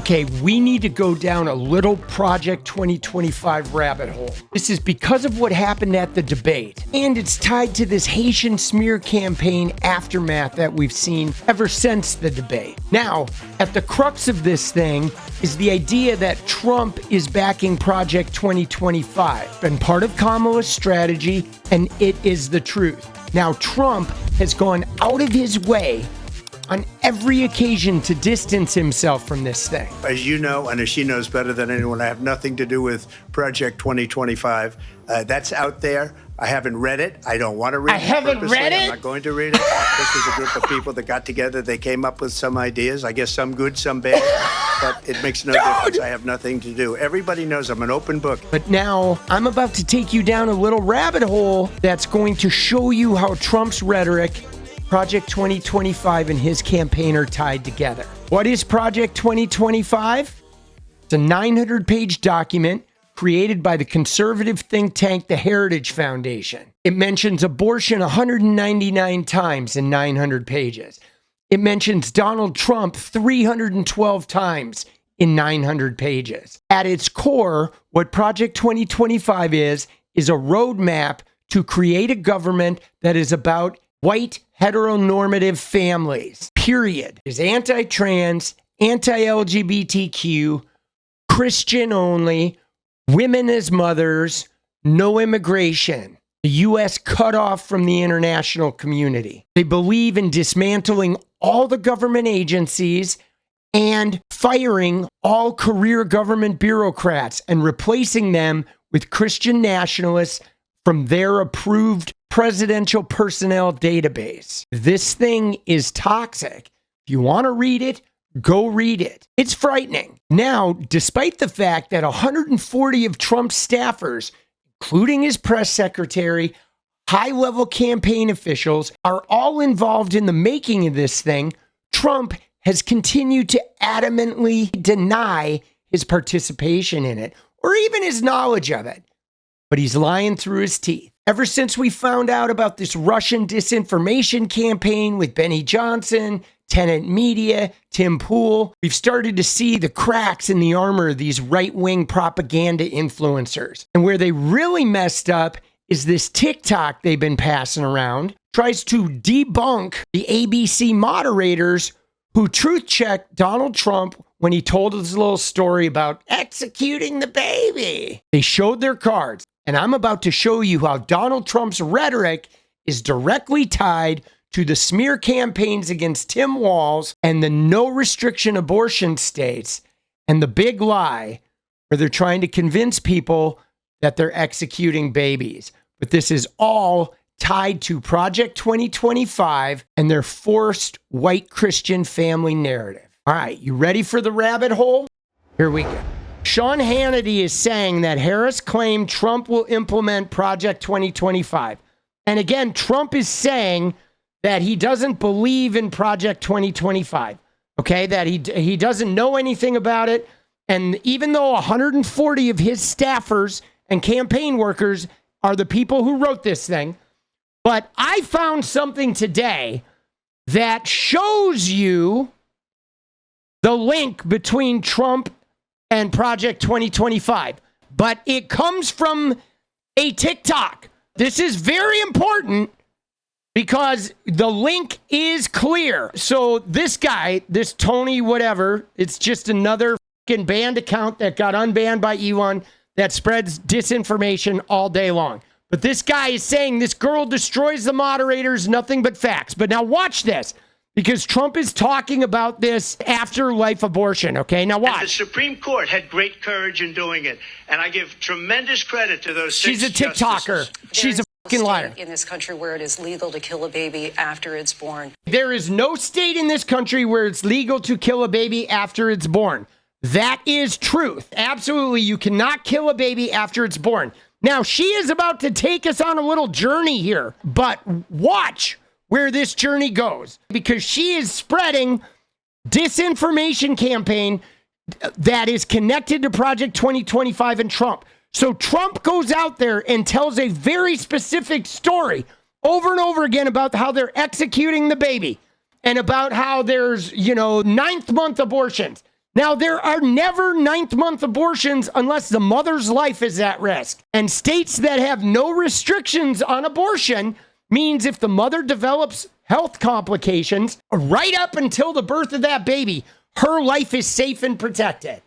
Okay, we need to go down a little Project 2025 rabbit hole. This is because of what happened at the debate, and it's tied to this Haitian smear campaign aftermath that we've seen ever since the debate. Now, at the crux of this thing is the idea that Trump is backing Project 2025, been part of Kamala's strategy, and it is the truth. Now, Trump has gone out of his way on every occasion to distance himself from this thing. As you know, and as she knows better than anyone, I have nothing to do with Project 2025. That's out there. I haven't read it. I don't want to read it. I haven't read it? I'm not going to read it. This is a group of people that got together. They came up with some ideas. I guess some good, some bad. But it makes no difference. I have nothing to do. Everybody knows I'm an open book. But now I'm about to take you down a little rabbit hole that's going to show you how Trump's rhetoric, Project 2025, and his campaign are tied together. What is Project 2025? It's a 900-page document created by the conservative think tank, the Heritage Foundation. It mentions abortion 199 times in 900 pages. It mentions Donald Trump 312 times in 900 pages. At its core, what Project 2025 is a roadmap to create a government that is about white heteronormative families, period. Is anti-trans, anti-LGBTQ, Christian only, women as mothers, no immigration. The U.S. cut off from the international community. They believe in dismantling all the government agencies and firing all career government bureaucrats and replacing them with Christian nationalists from their approved presidential personnel database. This thing is toxic. If you want to read it, go read it. It's frightening. Now, despite the fact that 140 of Trump's staffers, including his press secretary, high-level campaign officials, are all involved in the making of this thing, Trump has continued to adamantly deny his participation in it, or even his knowledge of it. But he's lying through his teeth. Ever since we found out about this Russian disinformation campaign with Benny Johnson, Tenet Media, Tim Pool, we've started to see the cracks in the armor of these right-wing propaganda influencers. And where they really messed up is this TikTok they've been passing around, tries to debunk the ABC moderators who truth-checked Donald Trump when he told his little story about executing the baby. They showed their cards. And I'm about to show you how Donald Trump's rhetoric is directly tied to the smear campaigns against Tim Walz and the no restriction abortion states and the big lie where they're trying to convince people that they're executing babies. But this is all tied to Project 2025 and their forced white Christian family narrative. All right, you ready for the rabbit hole? Here we go. Sean Hannity is saying that Harris claimed Trump will implement Project 2025. And again, Trump is saying that he doesn't believe in Project 2025, okay? That he doesn't know anything about it. And even though 140 of his staffers and campaign workers are the people who wrote this thing, but I found something today that shows you the link between Trump and Project 2025, but it comes from a TikTok. This is very important because the link is clear. So this guy, this Tony whatever, it's just another fucking banned account that got unbanned by Elon that spreads disinformation all day long. But this guy is saying this girl destroys the moderators, nothing but facts. But now watch this. Because Trump is talking about this after-life abortion, okay? Now watch. And the Supreme Court had great courage in doing it. And I give tremendous credit to those six She's a TikToker. She's a fucking liar. In this country where it is legal to kill a baby after it's born. There is no state in this country where it's legal to kill a baby after it's born. That is truth. Absolutely, you cannot kill a baby after it's born. Now, she is about to take us on a little journey here. But watch where this journey goes, because she is spreading disinformation campaign that is connected to Project 2025 and Trump. So Trump goes out there and tells a very specific story over and over again about how they're executing the baby and about how there's, 9th month abortions. Now, there are never ninth-month abortions unless the mother's life is at risk. And states that have no restrictions on abortion means if the mother develops health complications right up until the birth of that baby, her life is safe and protected.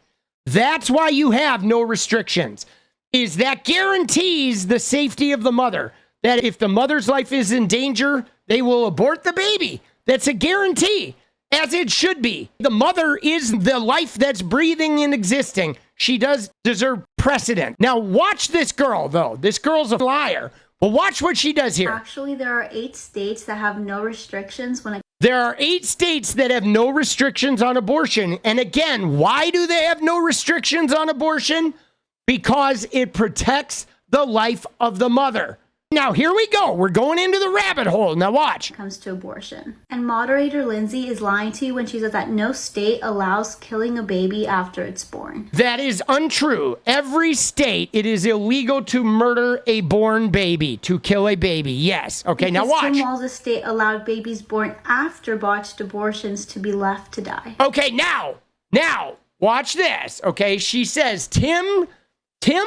That's why you have no restrictions, is that guarantees the safety of the mother. That if the mother's life is in danger, they will abort the baby. That's a guarantee. As it should be. The mother is the life that's breathing and existing. She does deserve precedent. Now, watch this girl, though. This girl's a liar. But watch what she does here. Actually, there are 8 states that have no restrictions when it There are 8 states that have no restrictions on abortion. And again, why do they have no restrictions on abortion? Because it protects the life of the mother. Now, here we go. We're going into the rabbit hole. Now, watch. comes to abortion. And moderator Lindsay is lying to you when she says that no state allows killing a baby after it's born. That is untrue. Every state, it is illegal to murder a born baby, to kill a baby. Yes. Okay, now watch. Tim Walz's state allowed babies born after botched abortions to be left to die. Okay, now, watch this. Okay, she says Tim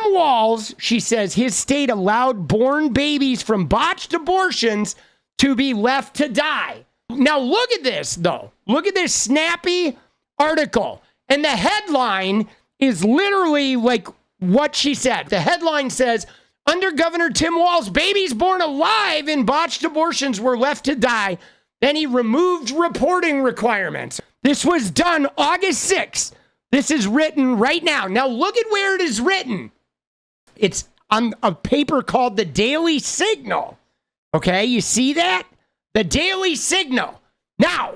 Walz, she says his state allowed born babies from botched abortions to be left to die. Now look at this, though. Look at this snappy article. And the headline is literally like what she said. The headline says, under Governor Tim Walz, babies born alive in botched abortions were left to die. Then he removed reporting requirements. This was done August 6th. This is written right now. Now look at where it is written. It's on a paper called the Daily Signal. Okay, you see that? The Daily Signal. Now,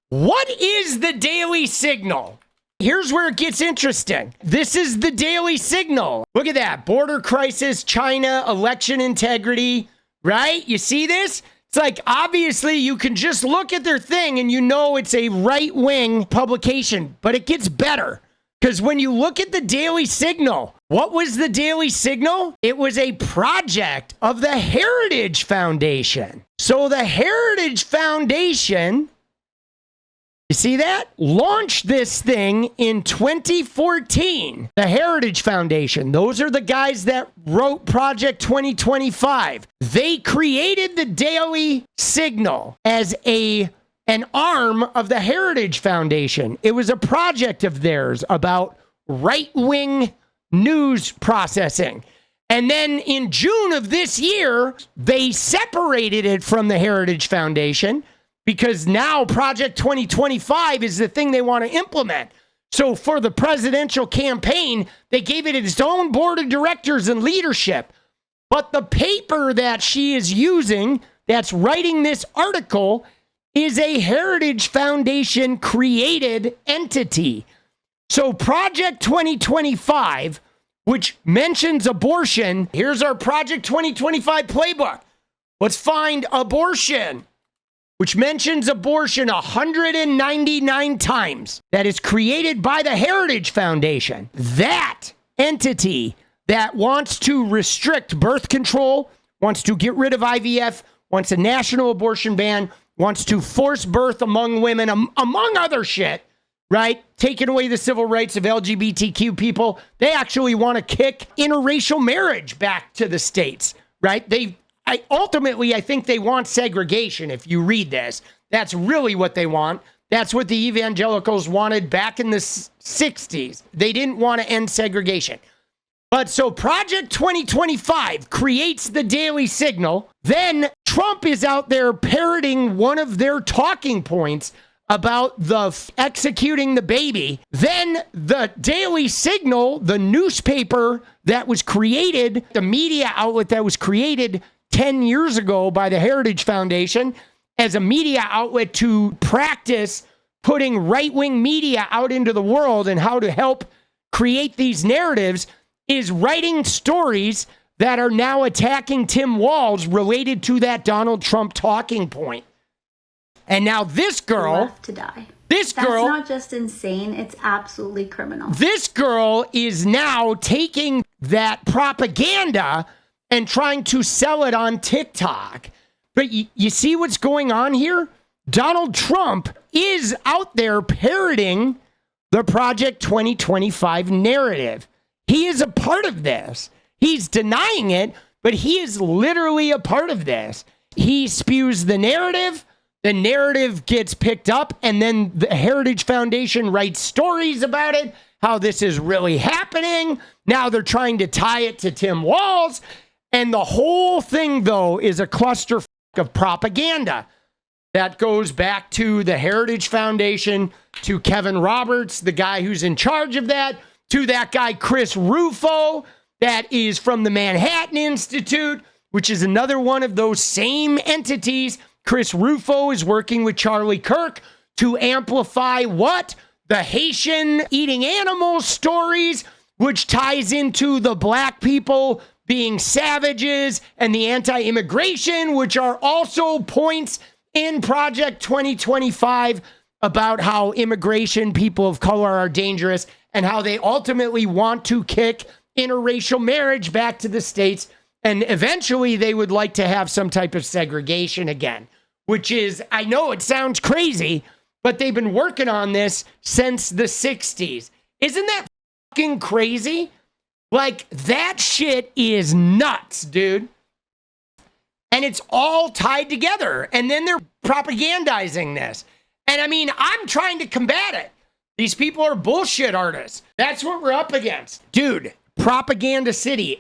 what is the Daily Signal? Here's where it gets interesting. This is the Daily Signal. Look at that. Border crisis, China, election integrity, right? You see this? It's like, obviously, you can just look at their thing and you know it's a right-wing publication, but it gets better. Because when you look at the Daily Signal, what was the Daily Signal? It was a project of the Heritage Foundation. So the Heritage Foundation, you see that? Launched this thing in 2014. The Heritage Foundation. Those are the guys that wrote Project 2025. They created the Daily Signal as an arm of the Heritage Foundation. It was a project of theirs about right-wing news processing. And then in June of this year, they separated it from the Heritage Foundation because now Project 2025 is the thing they want to implement. So for the presidential campaign, they gave it its own board of directors and leadership. But the paper that she is using that's writing this article is a Heritage Foundation created entity. So Project 2025, which mentions abortion, here's our Project 2025 playbook. Let's find abortion, which mentions abortion 199 times. That is created by the Heritage Foundation. That entity that wants to restrict birth control, wants to get rid of IVF, wants a national abortion ban, wants to force birth among women, among other shit, right? Taking away the civil rights of LGBTQ people. They actually want to kick interracial marriage back to the states, right? Ultimately, I think they want segregation. If you read this, that's really what they want. That's what the evangelicals wanted back in the 60s. They didn't want to end segregation. But so Project 2025 creates the Daily Signal. Then Trump is out there parroting one of their talking points about executing the baby. Then the Daily Signal, the newspaper that was created, the media outlet that was created 10 years ago by the Heritage Foundation as a media outlet to practice putting right-wing media out into the world and how to help create these narratives, is writing stories that are now attacking Tim Walz related to that Donald Trump talking point. And now this girl, left to die. That's not just insane, it's absolutely criminal. This girl is now taking that propaganda and trying to sell it on TikTok. But you see what's going on here? Donald Trump is out there parroting the Project 2025 narrative. He is a part of this. He's denying it, but he is literally a part of this. He spews the narrative gets picked up, and then the Heritage Foundation writes stories about it, how this is really happening. Now they're trying to tie it to Tim Walz, and the whole thing, though, is a cluster of propaganda that goes back to the Heritage Foundation, to Kevin Roberts, the guy who's in charge of that, to that guy Chris Rufo, that is from the Manhattan Institute, which is another one of those same entities. Chris Rufo is working with Charlie Kirk to amplify what? The Haitian eating animals stories, which ties into the black people being savages and the anti-immigration, which are also points in Project 2025 about how immigration, people of color are dangerous, and how they ultimately want to kick interracial marriage back to the States. And eventually they would like to have some type of segregation again, which is, I know it sounds crazy, but they've been working on this since the 60s. Isn't that fucking crazy? Like, that shit is nuts, dude. And it's all tied together. And then they're propagandizing this. And I mean, I'm trying to combat it. These people are bullshit artists. That's what we're up against. Dude, Propaganda City.